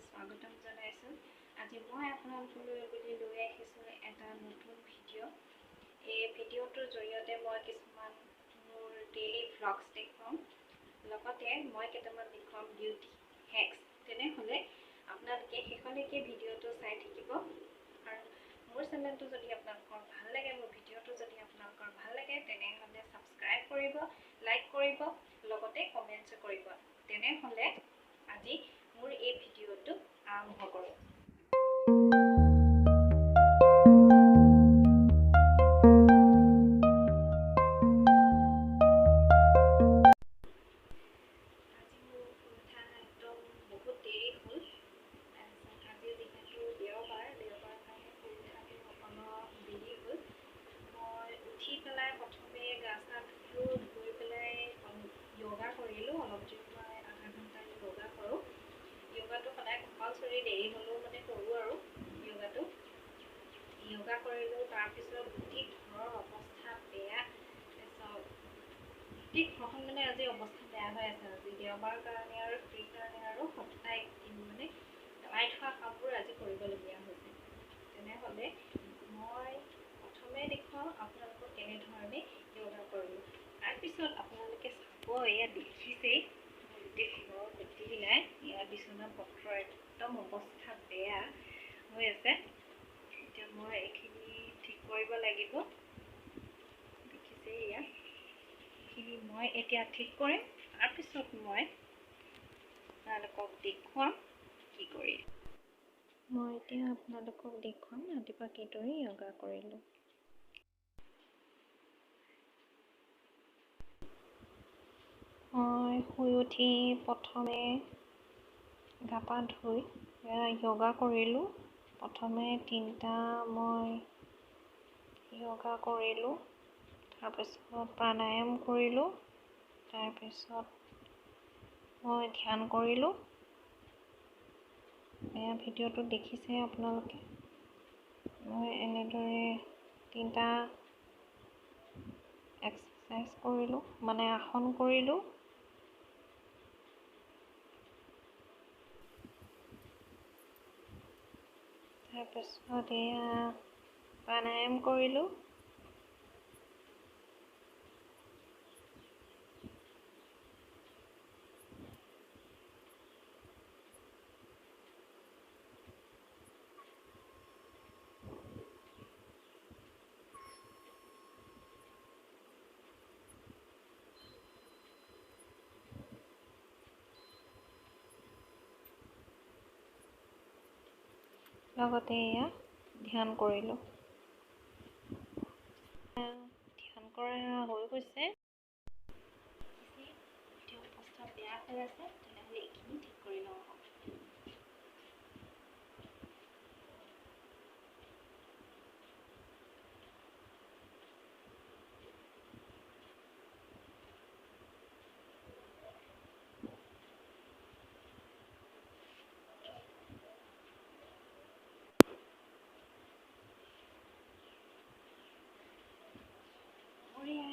স্বাগতম জনাইছোঁ। আজি মই আপোনালোকলৈ বুলি লৈ আহিছোঁ এটা নতুন ভিডিঅ'। এই ভিডিঅ'টোৰ জৰিয়তে মই কিছুমান মোৰ ডেইলি ভ্লগছ দেখুৱাম, লগতে মই কেইটামান দেখুৱাম বিউটি হেক্স। তেনেহ'লে আপোনালোকে শেষলৈকে ভিডিঅ'টো চাই থাকিব। আৰু মোৰ চেনেলটো যদি আপোনালোকৰ ভাল লাগে, মোৰ ভিডিঅ'টো যদি আপোনালোকৰ ভাল লাগে, তেনেহ'লে ছাবস্ক্ৰাইব কৰিব, লাইক কৰিব, লগতে কমেণ্টছ কৰিব। তেনেহ'লে আজি মোৰ এই ভিডিঅ'টো আৰম্ভ কৰোঁ। আজি মোৰ উঠা একদম বহুত দেৰি হ'ল। তাৰপিছত আজি যিহেতু দেওবাৰ কাৰণে শুই উঠাটো অলপ দেৰি হ'ল। মই উঠি পেলাই প্ৰথমে গা চা ধুলোঁ, ধুই পেলাই য়োগা কৰিলোঁ। অলপ দেৰি মই আধা ঘণ্টা য়োগা কৰোঁ। য়োগাটো সদায় কম্পালচৰি, দেৰি হ'লেও মানে কৰোঁ আৰু য়োগা কৰিলোঁ। তাৰপিছত গোটেই ঘৰৰ অৱস্থা বেয়া। তাৰপিছত গোটেই ঘৰখন মানে আজি অৱস্থা বেয়া হৈ আছে। আজি দেওবাৰ কাৰণে আৰু ফ্ৰী কাৰণে আৰু সপ্তাহ মানে পেলাই থোৱা কামবোৰ আজি কৰিবলগীয়া হৈছে। তেনেহ'লে মই প্ৰথমে দেখুৱাওঁ আপোনালোকক কেনেধৰণে য়োগা কৰিলোঁ। তাৰপিছত আপোনালোকে চাব, এয়া দেখিছেই গোটেই ঘৰৰ গোটেইবিলাক, ইয়াৰ বিচনা পত্ৰ একদম অৱস্থা বেয়া হৈ আছে। এতিয়া মই এইখিনি ঠিক কৰিব লাগিব। দেখিছেই ইয়াত, এইখিনি মই এতিয়া ঠিক কৰিম। তাৰপিছত মই আপোনালোকক দেখুৱাম কি কৰি। মই এতিয়া আপোনালোকক দেখুৱাম ৰাতিপুৱা কিদৰে য়োগা কৰিলোঁ। মই শুই উঠি প্ৰথমে গা পা ধুই য়োগা কৰিলোঁ। প্ৰথমে 3টা মই য়োগা কৰিলোঁ। তাৰপিছত প্ৰাণায়াম কৰিলোঁ। তাৰপিছত মই ধ্যান কৰিলোঁ। এয়া ভিডিঅ'টো দেখিছে আপোনালোকে। মই এনেদৰে 3টা এক্সাৰচাইজ কৰিলোঁ, মানে আসন কৰিলোঁ। তাৰপিছত এয়া প্ৰাণায়াম কৰিলোঁ। লগতে এয়া ধ্যান কৰিলোঁ। ধ্যান কৰা হৈ গৈছে। এতিয়া অৱস্থা বেয়া হৈ আছে, তেনেহ'লে এইখিনি ঠিক কৰি লওঁ।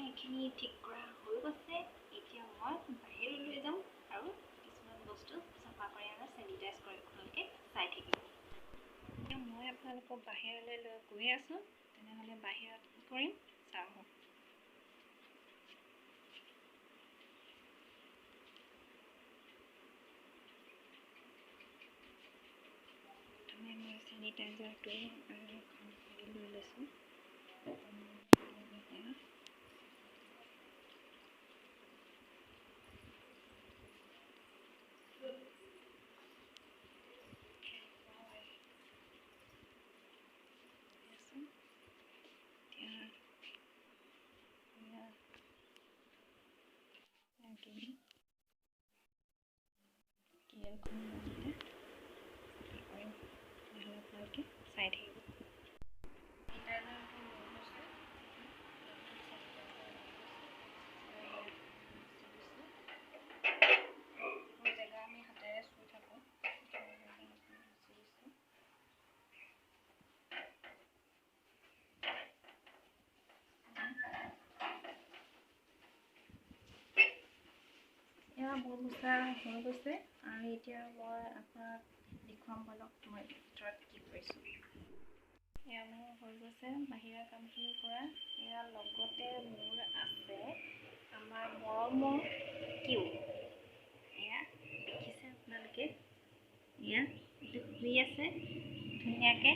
এইখিনি ঠিক কৰা হৈ গৈছে। এতিয়া মই বাহিৰলৈ যাম আৰু কিছুমান বস্তু চাফা কৰি আৰু চেনিটাইজ কৰি আপোনালোকে চাই থাকিব। এতিয়া মই আপোনালোকক বাহিৰলৈ লৈ গৈ আছোঁ। তেনেহ'লে বাহিৰত কি কৰিম চাওঁ। প্ৰথমে মই চেনিটাইজাৰটো লৈ লৈছোঁ। চাই থাকিব। জেগা আমি হাতেৰে চুই থাকোঁ। এয়া বৰ মোচা হৈ গৈছে। আৰু এতিয়া মই আপোনাক দেখুৱাম বলক মই ভিতৰত কি কৰিছোঁ। এয়া মোৰ হৈ গৈছে বাহিৰা কামখিনি কৰা। এয়া লগতে মোৰ আছে আমাৰ মৰমৰ কিউ। এয়া দেখিছে আপোনালোকে, এয়া এইটো শুই আছে ধুনীয়াকৈ।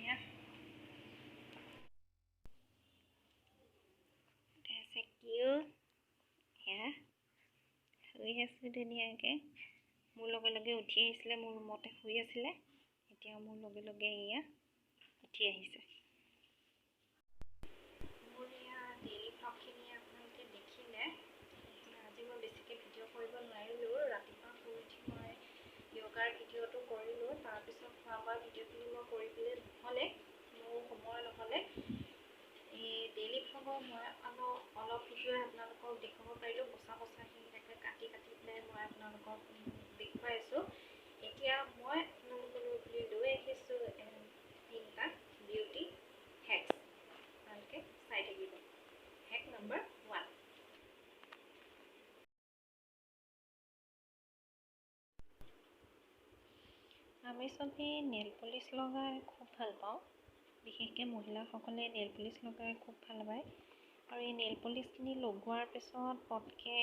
এয়া আছে কিউ, এয়া শুই আছে ধুনীয়াকৈ। মোৰ লগে লগে উঠি আহিছিলে, মোৰ ৰুমতে শুই আছিলে, এতিয়া মোৰ লগে লগে এয়া উঠি আহিছে। মোৰ এয়া ডেইলি ব্লগখিনি আপোনালোকে দেখিলে। এতিয়া আজি মই বেছিকৈ ভিডিঅ' কৰিব নোৱাৰিলোঁ। ৰাতিপুৱা শুই উঠি মই য়োগাৰ ভিডিঅ'টো কৰিলোঁ, তাৰপিছত খোৱা বোৱা ভিডিঅ'খিনি মই কৰিবলৈ নহ'লে, মোৰ সময় নহ'লে। এই ডেইলি ব্লগৰ মই অলপ ভিডিঅ' আপোনালোকক দেখুৱাব পাৰিলোঁ। বচাখিনি তাকে কাটি পেলাই মই আপোনালোকক দেখুৱাই আছোঁ। এতিয়া মই আপোনালোকলৈ বুলি লৈ আহিছোঁ 3টা বিউটি হেক্স। আপোনালোকে চাই থাকিব। Hack number 1। আমি চবেই নেইল পলিচ লগাই খুব ভাল পাওঁ। বিশেষকৈ মহিলাসকলে নেইল পলিচ লগাই খুব ভাল পায়। আৰু এই নেইল পলিচখিনি লগোৱাৰ পিছত পটকৈ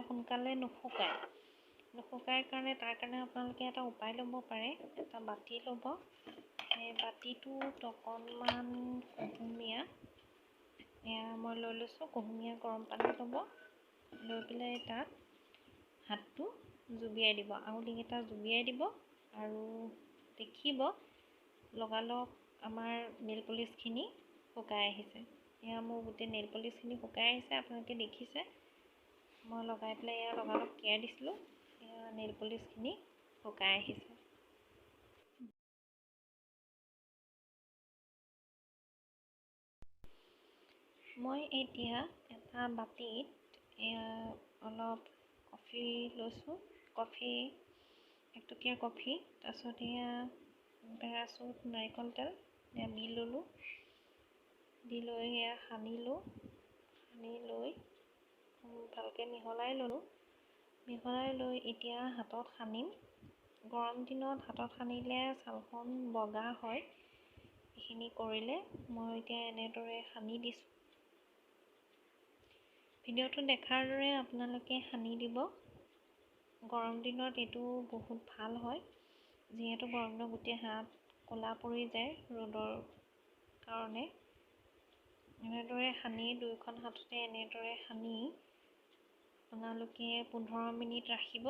সোনকালে নুশুকায় কাৰণে তাৰ কাৰণে আপোনালোকে এটা উপায় ল'ব পাৰে। এটা বাতি ল'ব, সেই বাতিটোত অকণমান কুহুমীয়া, এয়া মই লৈ লৈছোঁ, কুহুমীয়া গৰম পানী ল'ব। লৈ পেলাই তাত হাতটো জুবিয়াই দিব, আঙুলিকেইটা জুবিয়াই দিব, আৰু দেখিব লগালগ আমাৰ নেইল পলিচখিনি শুকাই আহিছে। এয়া মোৰ গোটেই নেইল পলিচখিনি শুকাই আহিছে, আপোনালোকে দেখিছে। মই লগাই পেলাই এয়া লগালগ তিয়াই দিছিলোঁ, এয়া নেইল পলিচখিনি শুকাই আহিছে। মই এতিয়া এটা বাতিত এয়া অলপ কফি লৈছোঁ, কফি 1 টকীয়া কফি, তাৰপিছত এয়া পেৰাচুট নাৰিকল তেল এয়া দি ল'লোঁ। দি লৈ এয়া সানিলোঁ, সানি লৈ ভালকৈ মিহলাই ল'লোঁ। মিহলাই লৈ এতিয়া হাতত সানিম। গৰম দিনত হাতত সানিলে ছালখন বগা হয়। এইখিনি কৰিলে মই এতিয়া এনেদৰে সানি দিছোঁ। ভিডিঅ'টো দেখাৰ দৰে আপোনালোকে সানি দিব। গৰম দিনত এইটো বহুত ভাল হয়, যিহেতু গৰম দিনত গোটেই হাত ক'লা পৰি যায় ৰ'দৰ কাৰণে। এনেদৰে সানি 2খন হাততে এনেদৰে সানি আপোনালোকে 15 মিনিট ৰাখিব।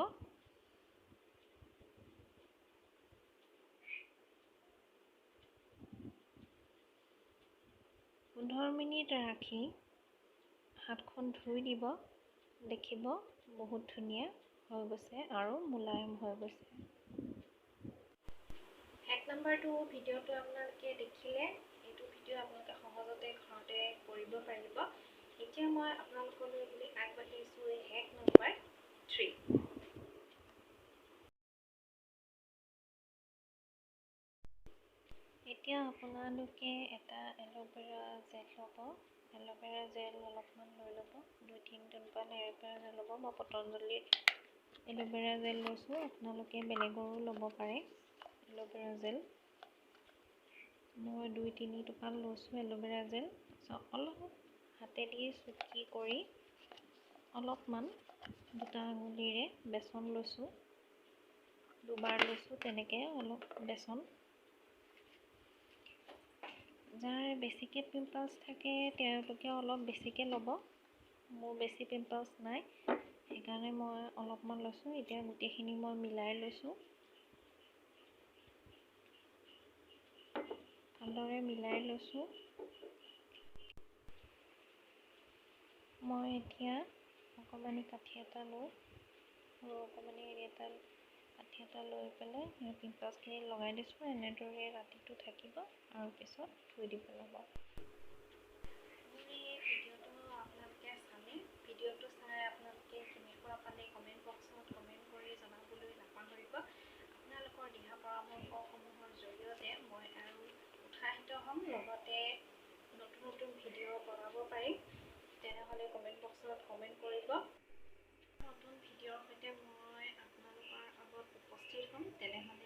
15 মিনিট ৰাখি হাতখন ধুই দিব, দেখিব বহুত ধুনীয়া হৈ গৈছে আৰু মোলায়ম হৈ গৈছে। হেক নম্বৰ 2 ভিডিঅ'টো আপোনালোকে দেখিলে। এইটো ভিডিঅ' আপোনালোকে সহজতে ঘৰতে কৰিব পাৰিব। এতিয়া মই আপোনালোকলৈ বুলি আগবাঢ়িছোঁ হেক নম্বৰ 3। এতিয়া আপোনালোকে এটা এল'ভেৰা জেল ল'ব। এল'ভেৰা জেল অলপমান লৈ ল'ব, 2-3 টোপাল এল'ভেৰা জেল ল'ব। মই পতঞ্জলিৰ এল'ভেৰা জেল লৈছোঁ, আপোনালোকে বেলেগৰো ল'ব পাৰে এল'ভেৰা জেল। মই 2-3 টোপাল লৈছোঁ এল'ভেৰা জেল। তাৰপিছত অলপ হাতেদি চুটকি কৰি অলপমান 2টা আঙুলিৰে বেচন লৈছোঁ, 2বাৰ লৈছোঁ তেনেকৈ অলপ বেচন। যাৰ বেছিকৈ পিম্পলছ থাকে তেওঁলোকে অলপ বেছিকৈ ল'ব। মোৰ বেছি পিম্পলছ নাই, সেইকাৰণে মই অলপমান লৈছোঁ। এতিয়া গোটেইখিনি মই মিলাই লৈছোঁ, ভালদৰে মিলাই লৈছোঁ। মই এতিয়া অকণমানি কাঠি এটা লৈ, সৰু অকণমানি কাঠি এটা লৈ পেলাই পিম্পলছখিনি লগাই দিছোঁ। এনেদৰে ৰাতিটো থাকিব আৰু পিছত ধুই দিব লাগিব। মোৰ এই ভিডিঅ'টো আপোনালোকে চালে, ভিডিঅ'টো চাই আপোনালোকে কেনেকুৱা পালে কমেণ্ট বক্সত কমেণ্ট কৰি জনাবলৈ নাপাহৰিব। আপোনালোকৰ দিহা পৰামৰ্শসমূহৰ জৰিয়তে মই আৰু উৎসাহিত হ'ম, লগতে নতুন ভিডিঅ' বনাব পাৰিম। তেনেহ'লে কমেণ্ট বক্সত কমেণ্ট কৰিব। নতুন ভিডিঅ'ৰ সৈতে মই আপোনালোকৰ আগত উপস্থিত হ'ম তেনেহ'লে